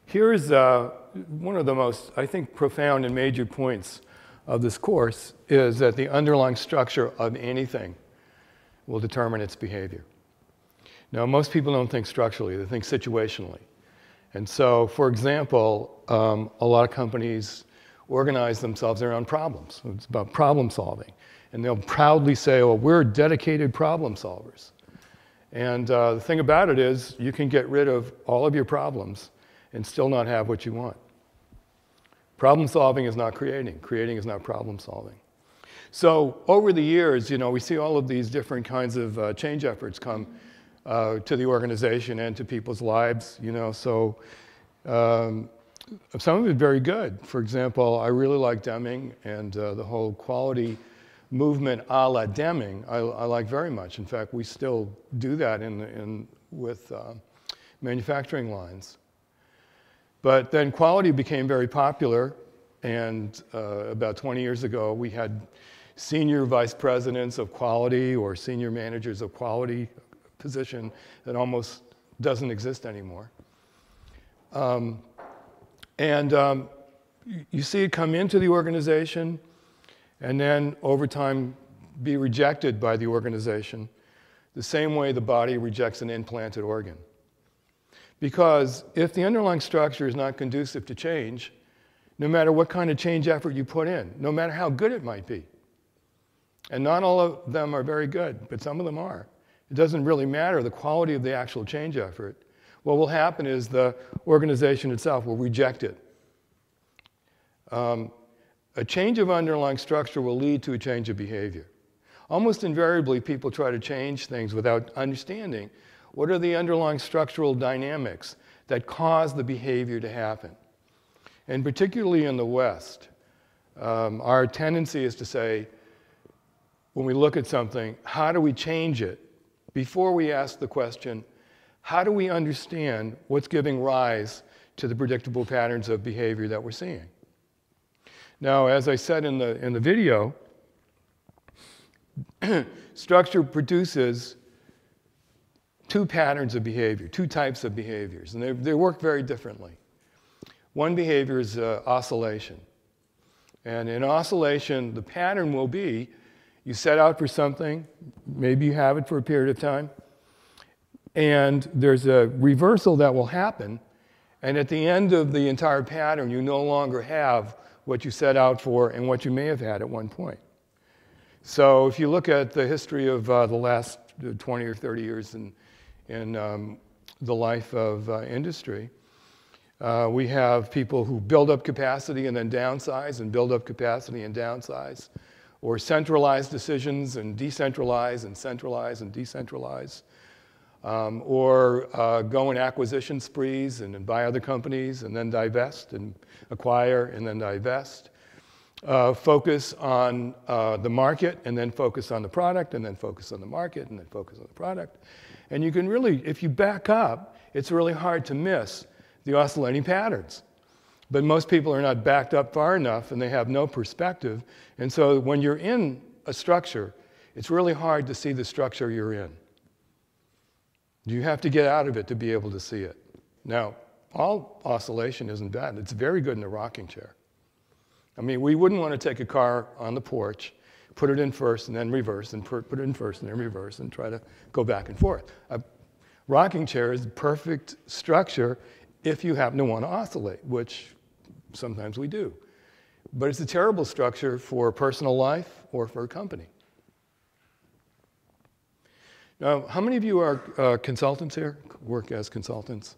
Here's one of the most, I think, profound and major points of this course is that the underlying structure of anything will determine its behavior. Now, most people don't think structurally, they think situationally. And so, for example, a lot of companies organize themselves around problems. It's about problem solving. And they'll proudly say, oh, we're dedicated problem solvers. And the thing about it is, you can get rid of all of your problems and still not have what you want. Problem solving is not creating. Creating is not problem solving. So over the years, we see all of these different kinds of change efforts come to the organization and to people's lives. So some of it very good. For example, I really like Deming, and the whole quality movement a la Deming I like very much. In fact, we still do that with manufacturing lines. But then quality became very popular, and about 20 years ago, we had senior vice presidents of quality or senior managers of quality position that almost doesn't exist anymore. You see it come into the organization and then over time be rejected by the organization the same way the body rejects an implanted organ. Because if the underlying structure is not conducive to change, no matter what kind of change effort you put in, no matter how good it might be, and not all of them are very good, but some of them are, it doesn't really matter the quality of the actual change effort. What will happen is the organization itself will reject it. A change of underlying structure will lead to a change of behavior. Almost invariably, people try to change things without understanding what are the underlying structural dynamics that cause the behavior to happen. And particularly in the West, our tendency is to say, when we look at something, how do we change it? Before we ask the question, how do we understand what's giving rise to the predictable patterns of behavior that we're seeing? Now, as I said in the video, structure produces two patterns of behavior, two types of behaviors, and they work very differently. One behavior is oscillation. And in oscillation, the pattern will be you set out for something, maybe you have it for a period of time, and there's a reversal that will happen, and at the end of the entire pattern, you no longer have what you set out for and what you may have had at one point. So if you look at the history of the last 20 or 30 years in the life of industry, we have people who build up capacity and then downsize, and build up capacity and downsize, or centralize decisions and decentralize and centralize and decentralize, or go in acquisition sprees and buy other companies and then divest and acquire and then divest. Focus on the market and then focus on the product and then focus on the market and then focus on the product. And you can really, if you back up, it's really hard to miss the oscillating patterns. But most people are not backed up far enough and they have no perspective. And so when you're in a structure, it's really hard to see the structure you're in. You have to get out of it to be able to see it. Now, all oscillation isn't bad. It's very good in a rocking chair. I mean, we wouldn't want to take a car on the porch, put it in first and then reverse, and put it in first and then reverse, and try to go back and forth. A rocking chair is the perfect structure if you happen to want to oscillate, which sometimes we do. But it's a terrible structure for personal life or for a company. Now, how many of you are consultants here, work as consultants?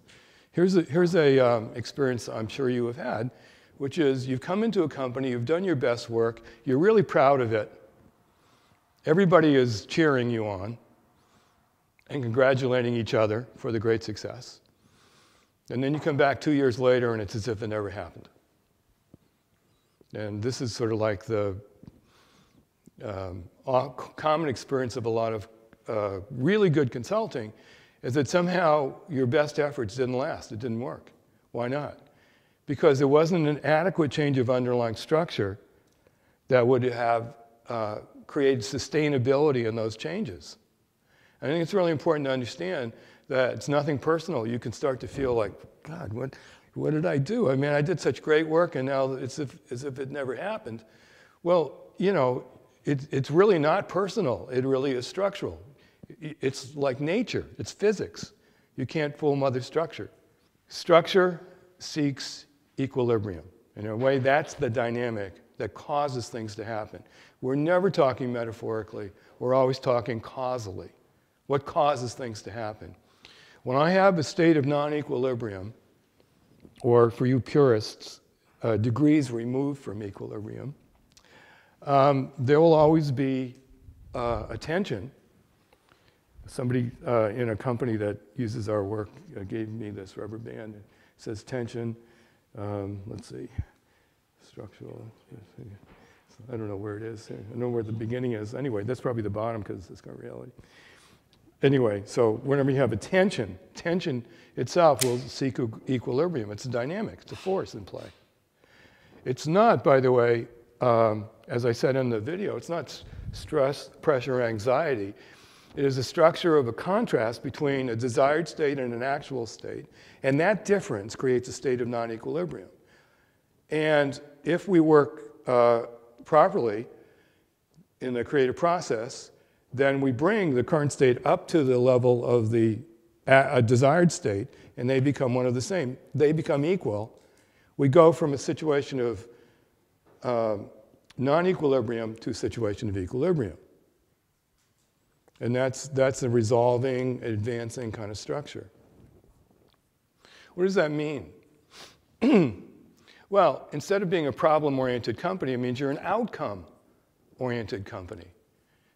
Here's a experience I'm sure you have had, which is you've come into a company, you've done your best work, you're really proud of it. Everybody is cheering you on and congratulating each other for the great success. And then you come back 2 years later and it's as if it never happened. And this is sort of like the common experience of a lot of really good consulting, is that somehow your best efforts didn't last, it didn't work. Why not? Because there wasn't an adequate change of underlying structure that would have created sustainability in those changes. I think it's really important to understand that it's nothing personal. You can start to feel like, God, What did I do? I mean, I did such great work, and now it's as if it never happened. Well, you know, it's really not personal. It really is structural. It's like nature. It's physics. You can't fool Mother Structure. Structure seeks equilibrium. In a way, that's the dynamic that causes things to happen. We're never talking metaphorically. We're always talking causally. What causes things to happen? When I have a state of non-equilibrium, or for you purists, degrees removed from equilibrium, there will always be a tension. Somebody in a company that uses our work gave me this rubber band. It says tension. Let's see, structural. I don't know where it is. I don't know where the beginning is. Anyway, that's probably the bottom because it's got reality. Anyway, so whenever you have a tension itself will seek equilibrium. It's a dynamic. It's a force in play. It's not, by the way, as I said in the video, it's not stress, pressure, anxiety. It is a structure of a contrast between a desired state and an actual state. And that difference creates a state of non-equilibrium. And if we work properly in the creative process, then we bring the current state up to the level of the desired state, and they become one of the same. They become equal. We go from a situation of non-equilibrium to a situation of equilibrium. And that's a resolving, advancing kind of structure. What does that mean? Well, instead of being a problem-oriented company, it means you're an outcome-oriented company.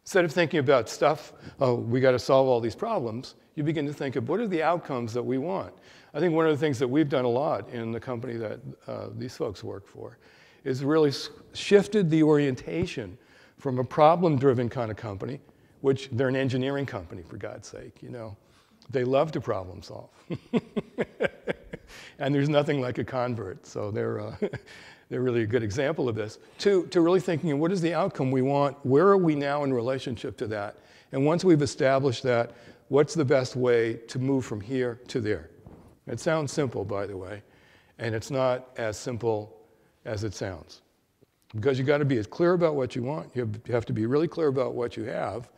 Instead of thinking about stuff, oh, we got to solve all these problems, you begin to think of what are the outcomes that we want. I think one of the things that we've done a lot in the company that these folks work for is really shifted the orientation from a problem-driven kind of company, which they're an engineering company, for God's sake, you know. They love to problem solve. And there's nothing like a convert, so they're really a good example of this. To really thinking, what is the outcome we want? Where are we now in relationship to that? And once we've established that, what's the best way to move from here to there? It sounds simple, by the way, and it's not as simple as it sounds. Because you've got to be as clear about what you want. You have to be really clear about what you have.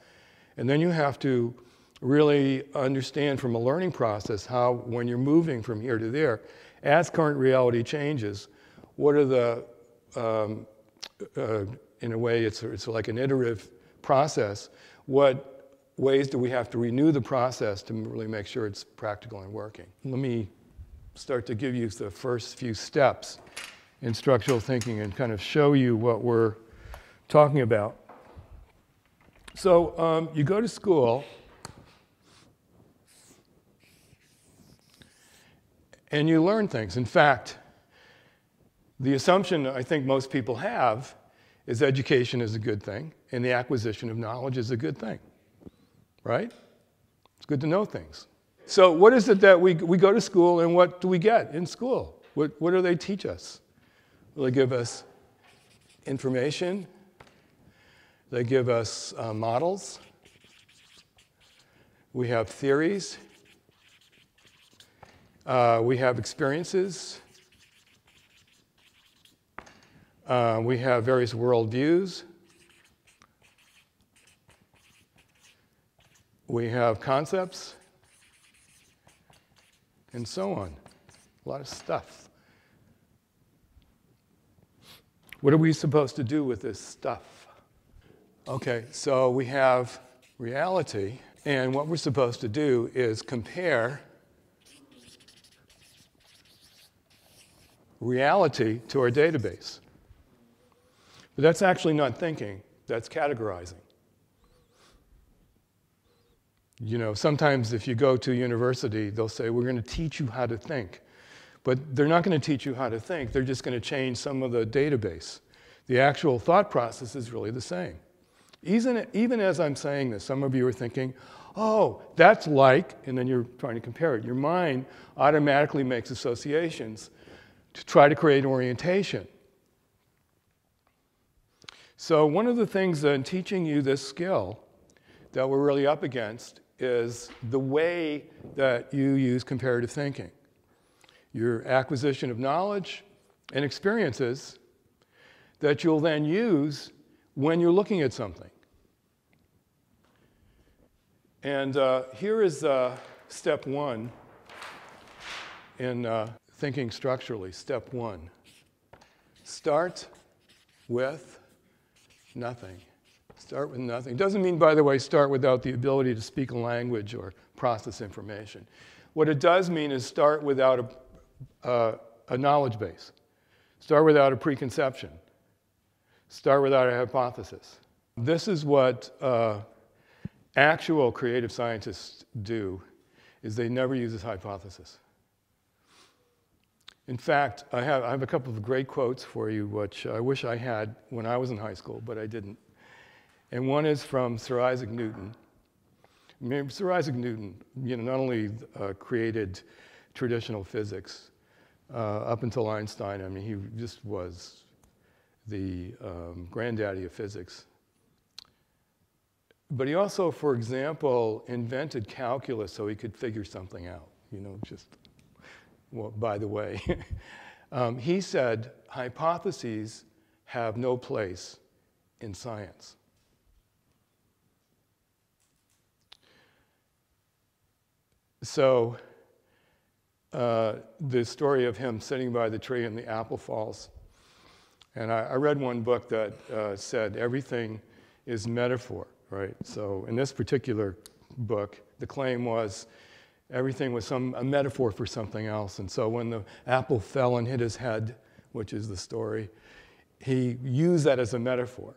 And then you have to really understand from a learning process how, when you're moving from here to there, as current reality changes, what are the, in a way, it's like an iterative process. What ways do we have to renew the process to really make sure it's practical and working? Let me start to give you the first few steps in structural thinking and kind of show you what we're talking about. So you go to school, and you learn things. In fact, the assumption I think most people have is education is a good thing, and the acquisition of knowledge is a good thing, right? It's good to know things. So what is it that we go to school, and what do we get in school? What do they teach us? Well, they give us information. They give us models. We have theories. We have experiences. We have various worldviews. We have concepts, and so on. A lot of stuff. What are we supposed to do with this stuff? Okay, so we have reality, and what we're supposed to do is compare reality to our database. But that's actually not thinking, that's categorizing. You know, sometimes if you go to university, they'll say, we're going to teach you how to think. But they're not going to teach you how to think, they're just going to change some of the database. The actual thought process is really the same. Even as I'm saying this, some of you are thinking, oh, that's like, and then you're trying to compare it. Your mind automatically makes associations to try to create orientation. So one of the things in teaching you this skill that we're really up against is the way that you use comparative thinking. your acquisition of knowledge and experiences that you'll then use when you're looking at something. And here is step one in thinking structurally. Step one. Start with nothing. Start with nothing. It doesn't mean, by the way, start without the ability to speak a language or process information. What it does mean is start without a knowledge base. Start without a preconception. Start without a hypothesis. This is what actual creative scientists do, is they never use this hypothesis. In fact, I have a couple of great quotes for you, which I wish I had when I was in high school, but I didn't. And one is from Sir Isaac Newton. I mean, Sir Isaac Newton, not only created traditional physics up until Einstein. I mean, he just was the granddaddy of physics. But he also, for example, invented calculus so he could figure something out. Well, by the way, he said hypotheses have no place in science. So the story of him sitting by the tree and the apple falls. And I read one book that said everything is metaphor, right? So in this particular book, the claim was everything was a metaphor for something else. And so when the apple fell and hit his head, which is the story, he used that as a metaphor.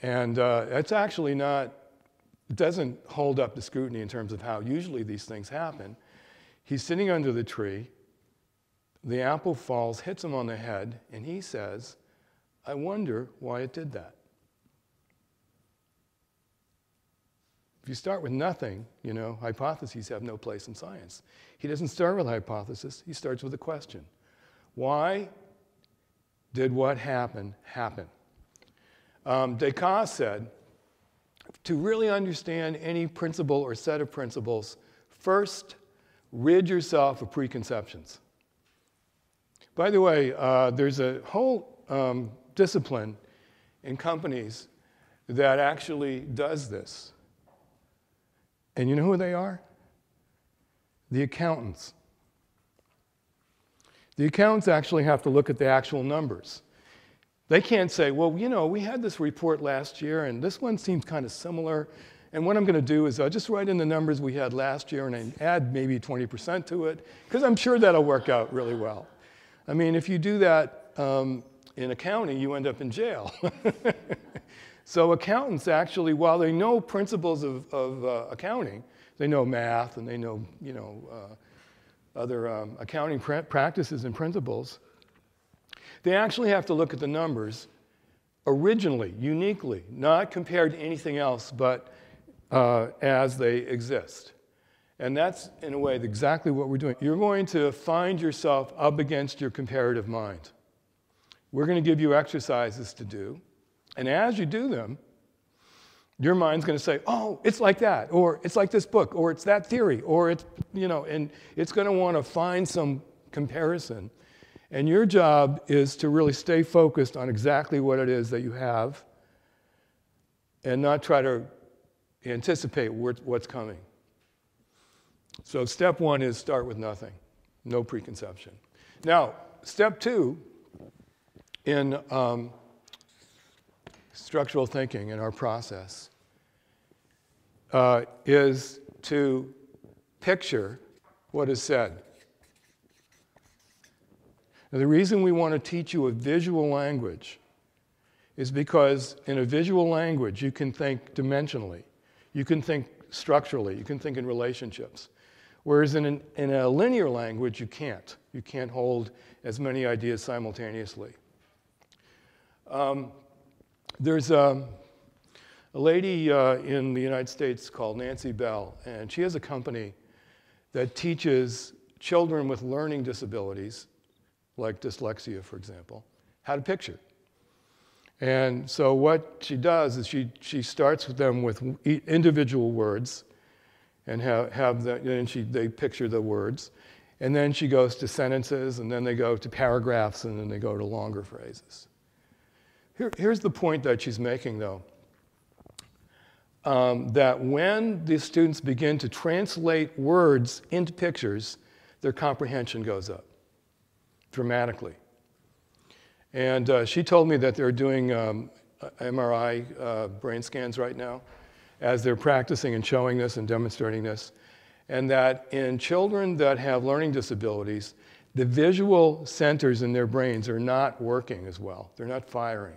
And it's actually not, it doesn't hold up to scrutiny in terms of how usually these things happen. He's sitting under the tree, the apple falls, hits him on the head, and he says, I wonder why it did that. If you start with nothing, hypotheses have no place in science. He doesn't start with a hypothesis, he starts with a question. Why did what happened happen? Descartes said, to really understand any principle or set of principles, first rid yourself of preconceptions. By the way, there's a whole discipline in companies that actually does this. And you know who they are? The accountants. The accountants actually have to look at the actual numbers. They can't say, well, we had this report last year, and this one seems kind of similar. And what I'm going to do is I'll just write in the numbers we had last year and add maybe 20% to it, because I'm sure that'll work out really well. I mean, if you do that in accounting, you end up in jail. So accountants actually, while they know principles of accounting, they know math and they know, other accounting practices and principles, they actually have to look at the numbers originally, uniquely, not compared to anything else, but as they exist. And that's, in a way, exactly what we're doing. You're going to find yourself up against your comparative mind. We're going to give you exercises to do. And as you do them, your mind's going to say, oh, it's like that, or it's like this book, or it's that theory, or it's, and it's going to want to find some comparison. And your job is to really stay focused on exactly what it is that you have and not try to anticipate what's coming. So step one is start with nothing, no preconception. Now, step two in structural thinking in our process is to picture what is said. Now, the reason we want to teach you a visual language is because in a visual language you can think dimensionally, you can think structurally, you can think in relationships. Whereas in a linear language you can't. You can't hold as many ideas simultaneously. There's a lady in the United States called Nancy Bell, and she has a company that teaches children with learning disabilities, like dyslexia, for example, how to picture. And so what she does is she starts with them with individual words and they picture the words. And then she goes to sentences, and then they go to paragraphs, and then they go to longer phrases. Here's the point that she's making, though. That when the students begin to translate words into pictures, their comprehension goes up dramatically. And she told me that they're doing MRI brain scans right now as they're practicing and showing this and demonstrating this. And that in children that have learning disabilities, the visual centers in their brains are not working as well. They're not firing.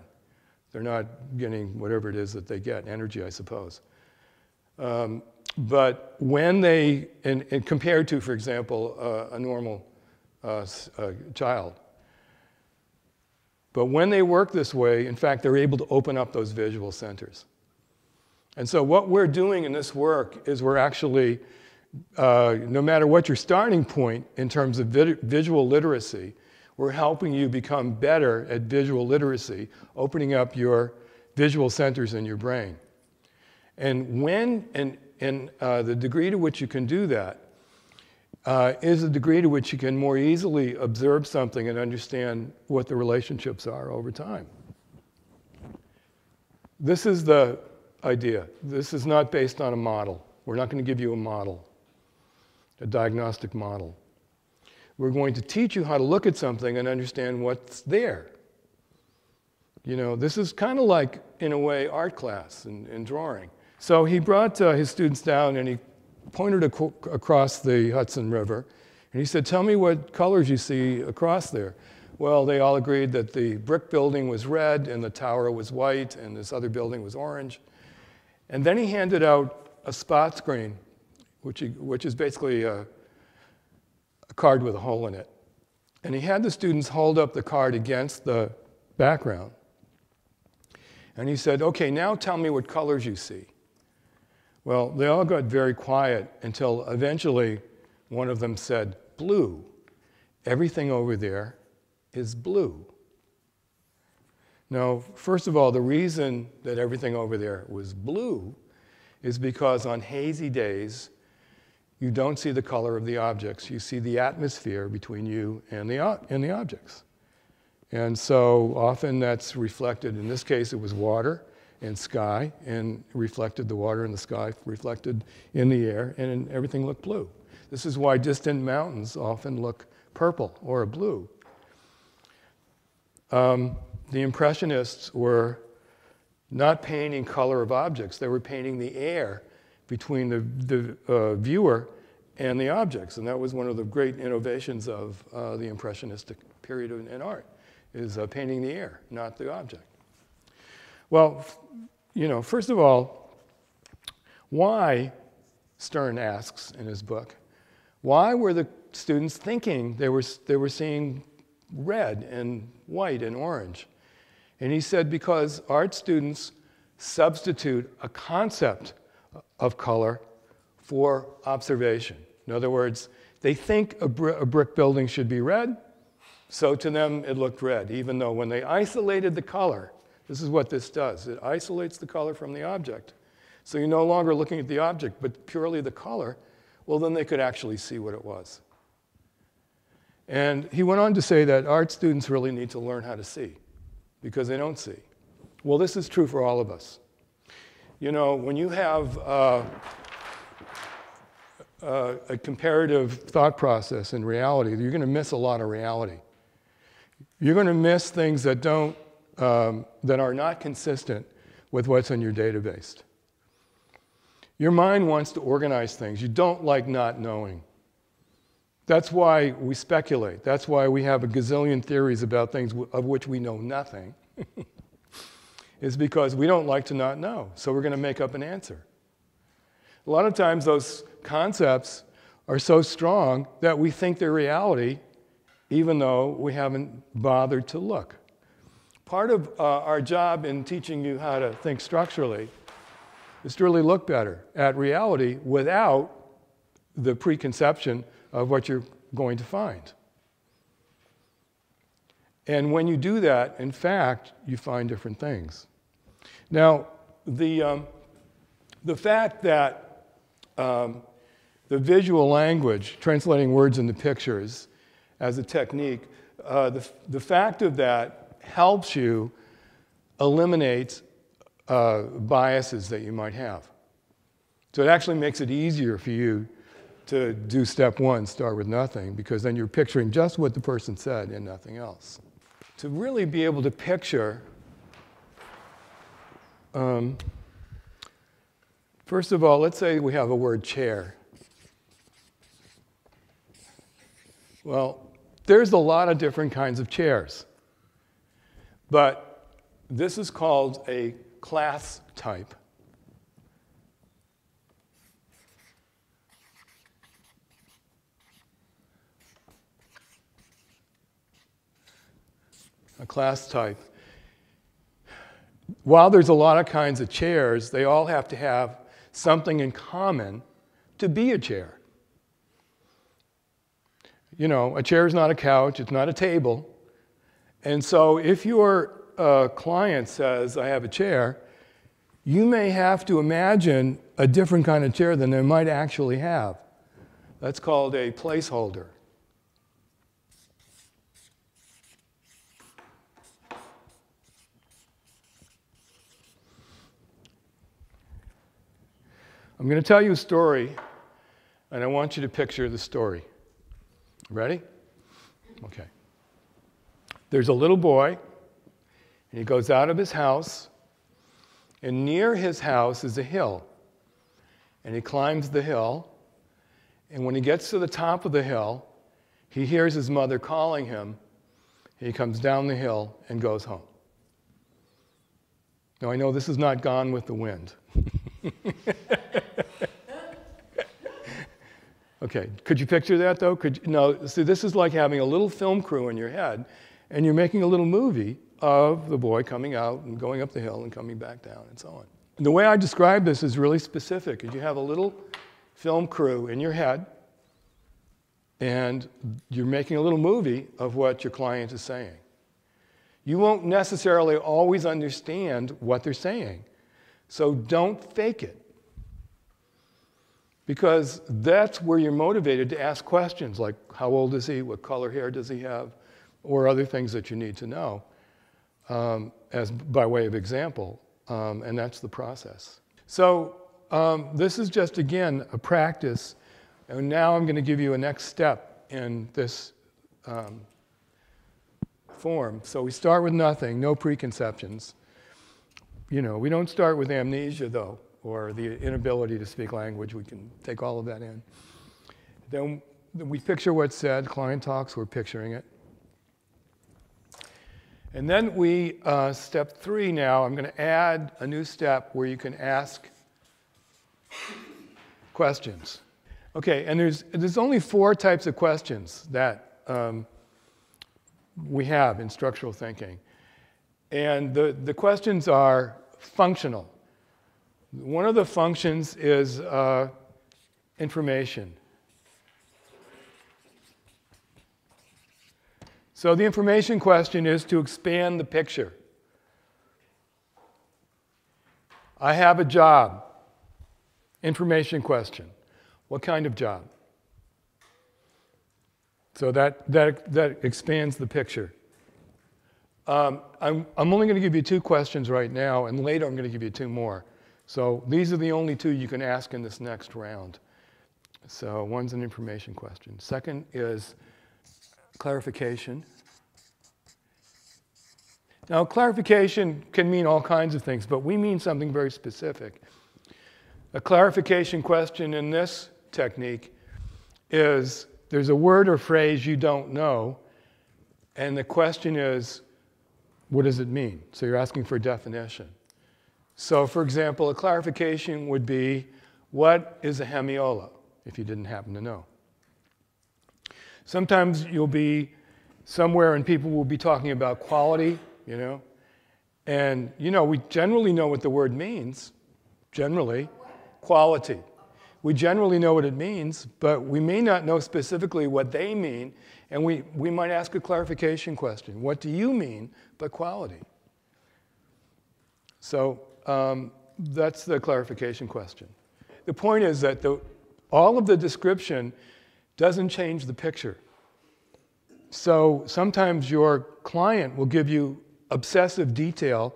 They're not getting whatever it is that they get, energy, I suppose. But when they, and compared to, for example, a normal child, but when they work this way, in fact, they're able to open up those visual centers. And so what we're doing in this work is we're actually, no matter what your starting point in terms of visual literacy, we're helping you become better at visual literacy, opening up your visual centers in your brain. And when, the degree to which you can do that is the degree to which you can more easily observe something and understand what the relationships are over time. This is the idea. This is not based on a model. We're not going to give you a model, a diagnostic model. We're going to teach you how to look at something and understand what's there. You know, this is kind of like, in a way, art class and drawing. So he brought his students down and he pointed across the Hudson River. And he said, tell me what colors you see across there. Well, they all agreed that the brick building was red and the tower was white and this other building was orange. And then he handed out a spot screen, which is basically a card with a hole in it. And he had the students hold up the card against the background. And he said, okay, now tell me what colors you see. Well, they all got very quiet until eventually one of them said, blue. Everything over there is blue. Now, first of all, the reason that everything over there was blue is because on hazy days, you don't see the color of the objects. You see the atmosphere between you and the objects. And so often that's reflected. In this case, it was water and sky, and reflected the water and the sky, reflected in the air, and everything looked blue. This is why distant mountains often look purple or blue. The Impressionists were not painting color of objects. They were painting the air between the viewer and the objects. And that was one of the great innovations of the Impressionistic period in art, is painting the air, not the object. Well, you know, first of all, why, Stern asks in his book, why were the students thinking they were seeing red and white and orange? And he said, because art students substitute a concept of color for observation. In other words, they think a brick building should be red, so to them it looked red, even though when they isolated the color, this is what this does. It isolates the color from the object. So you're no longer looking at the object, but purely the color. Well, then they could actually see what it was. And he went on to say that art students really need to learn how to see, because they don't see. Well, this is true for all of us. You know, when you have a comparative thought process in reality, you're going to miss a lot of reality. You're going to miss things that that are not consistent with what's in your database. Your mind wants to organize things. You don't like not knowing. That's why we speculate. That's why we have a gazillion theories about things of which we know nothing. Is because we don't like to not know. So we're going to make up an answer. A lot of times those concepts are so strong that we think they're reality, even though we haven't bothered to look. Part of our job in teaching you how to think structurally is to really look better at reality without the preconception of what you're going to find. And when you do that, in fact, you find different things. Now, the fact that the visual language, translating words into pictures as a technique, the fact of that helps you eliminate biases that you might have. So it actually makes it easier for you to do step one, start with nothing, because then you're picturing just what the person said and nothing else. To really be able to picture, first of all, let's say we have a word chair. Well, there's a lot of different kinds of chairs, but this is called a class type. A class type. While there's a lot of kinds of chairs, they all have to have something in common to be a chair. You know, a chair is not a couch, it's not a table. And so if your client says, I have a chair, you may have to imagine a different kind of chair than they might actually have. That's called a placeholder. I'm going to tell you a story, and I want you to picture the story. Ready? Okay. There's a little boy, and he goes out of his house, and near his house is a hill. And he climbs the hill, and when he gets to the top of the hill, he hears his mother calling him. He comes down the hill and goes home. Now, I know this is not Gone with the Wind. Okay, could you picture that though? No, see, this is like having a little film crew in your head, and you're making a little movie of the boy coming out and going up the hill and coming back down and so on. And the way I describe this is really specific. You have a little film crew in your head, and you're making a little movie of what your client is saying. You won't necessarily always understand what they're saying, so don't fake it. Because that's where you're motivated to ask questions like, how old is he? What color hair does he have? Or other things that you need to know as by way of example. And that's the process. So this is just, again, a practice. And now I'm going to give you a next step in this form. So we start with nothing, no preconceptions. You know, we don't start with amnesia, though, or the inability to speak language. We can take all of that in. Then we picture what's said. Client talks, we're picturing it. And then we, step 3 now, I'm going to add a new step where you can ask questions. Okay, and there's only 4 types of questions that we have in structural thinking. And the questions are functional. One of the functions is information. So the information question is to expand the picture. I have a job. Information question. What kind of job? So that expands the picture. I'm only going to give you 2 questions right now, and later I'm going to give you 2 more. So these are the only 2 you can ask in this next round. So one's an information question. Second is clarification. Now, clarification can mean all kinds of things, but we mean something very specific. A clarification question in this technique is there's a word or phrase you don't know, and the question is, what does it mean? So you're asking for a definition. So, for example, a clarification would be, what is a hemiola, if you didn't happen to know? Sometimes you'll be somewhere and people will be talking about quality, you know, and, you know, we generally know what the word means, generally, quality. We generally know what it means, but we may not know specifically what they mean, and we might ask a clarification question. What do you mean by quality? So, that's the clarification question. The point is that all of the description doesn't change the picture. So sometimes your client will give you obsessive detail,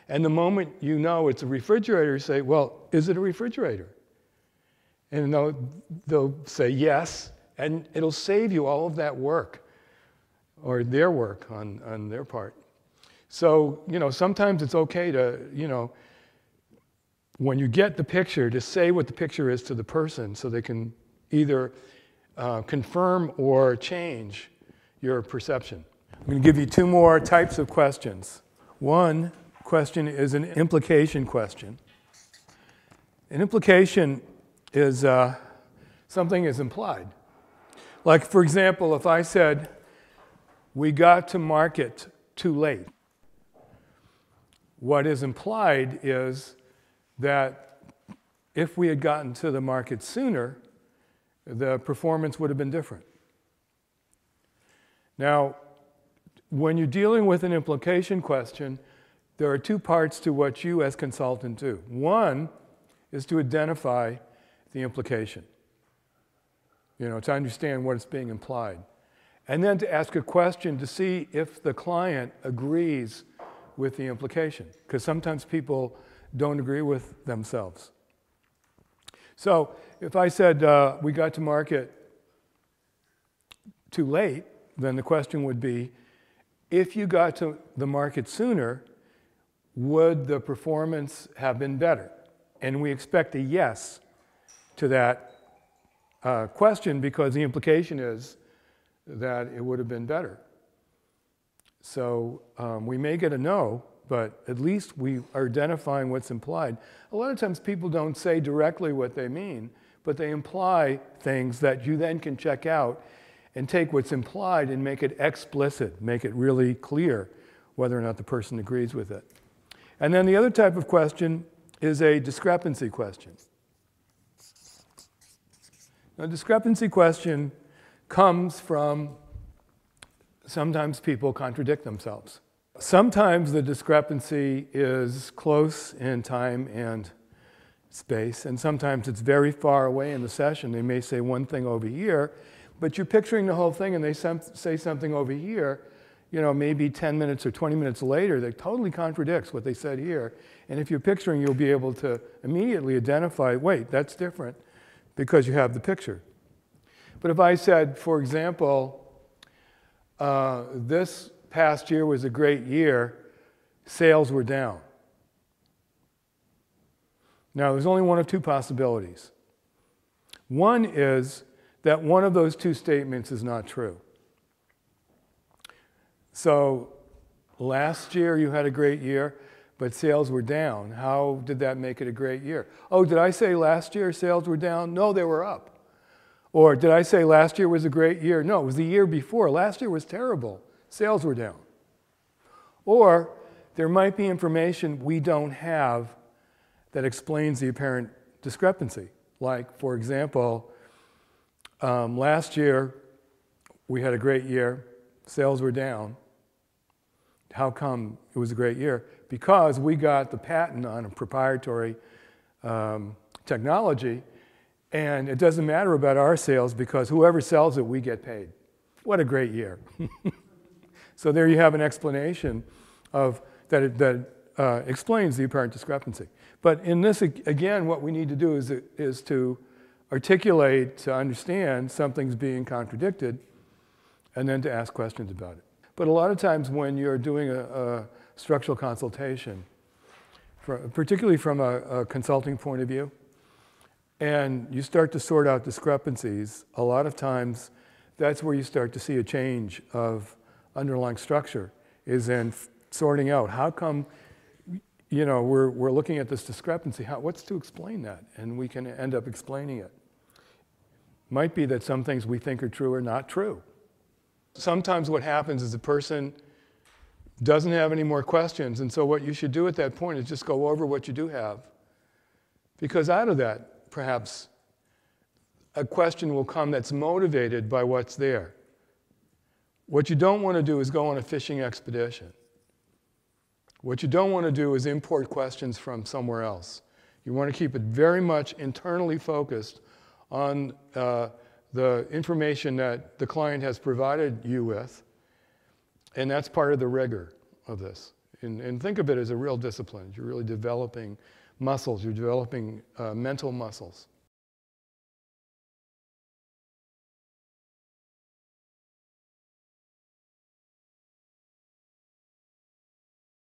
and the moment you know it's a refrigerator, you say, well, is it a refrigerator? And they'll say yes, and it'll save you all of that work, or their work on their part. So, sometimes it's okay to, when you get the picture, to say what the picture is to the person so they can either confirm or change your perception. I'm going to give you two more types of questions. One question is an implication question. An implication is something is implied. Like, for example, if I said, we got to market too late, what is implied is that if we had gotten to the market sooner, the performance would have been different. Now, when you're dealing with an implication question, there are two parts to what you as consultant do. One is to identify the implication, to understand what is being implied. And then to ask a question to see if the client agrees with the implication, because sometimes people don't agree with themselves. So if I said we got to market too late, then the question would be, if you got to the market sooner, would the performance have been better? And we expect a yes to that question, because the implication is that it would have been better. So we may get a no, but at least we are identifying what's implied. A lot of times people don't say directly what they mean, but they imply things that you then can check out and take what's implied and make it explicit, make it really clear whether or not the person agrees with it. And then the other type of question is a discrepancy question. Now, a discrepancy question comes from sometimes people contradict themselves. Sometimes the discrepancy is close in time and space, and sometimes it's very far away in the session. They may say one thing over here, but you're picturing the whole thing and they say something over here, maybe 10 minutes or 20 minutes later that totally contradicts what they said here. And if you're picturing, you'll be able to immediately identify, wait, that's different, because you have the picture. But if I said, for example, this past year was a great year, sales were down. Now, there's only one of two possibilities. One is that one of those two statements is not true. So last year you had a great year, but sales were down. How did that make it a great year? Oh, did I say last year sales were down? No, they were up. Or did I say last year was a great year? No, it was the year before. Last year was terrible. Sales were down. Or there might be information we don't have that explains the apparent discrepancy. Like, for example, last year we had a great year, sales were down. How come it was a great year? Because we got the patent on a proprietary technology, and it doesn't matter about our sales because whoever sells it, we get paid. What a great year. So there you have an explanation of that explains the apparent discrepancy. But in this, again, what we need to do is to articulate, to understand something's being contradicted, and then to ask questions about it. But a lot of times when you're doing a structural consultation, particularly from a consulting point of view, and you start to sort out discrepancies, a lot of times that's where you start to see a change of underlying structure, is in sorting out how come we're looking at this discrepancy, what's to explain that? And we can end up explaining it. Might be that some things we think are true are not true. Sometimes what happens is the person doesn't have any more questions, and so what you should do at that point is just go over what you do have. Because out of that, perhaps, a question will come that's motivated by what's there. What you don't want to do is go on a fishing expedition. What you don't want to do is import questions from somewhere else. You want to keep it very much internally focused on the information that the client has provided you with, and that's part of the rigor of this. And think of it as a real discipline. You're really developing muscles. You're developing mental muscles.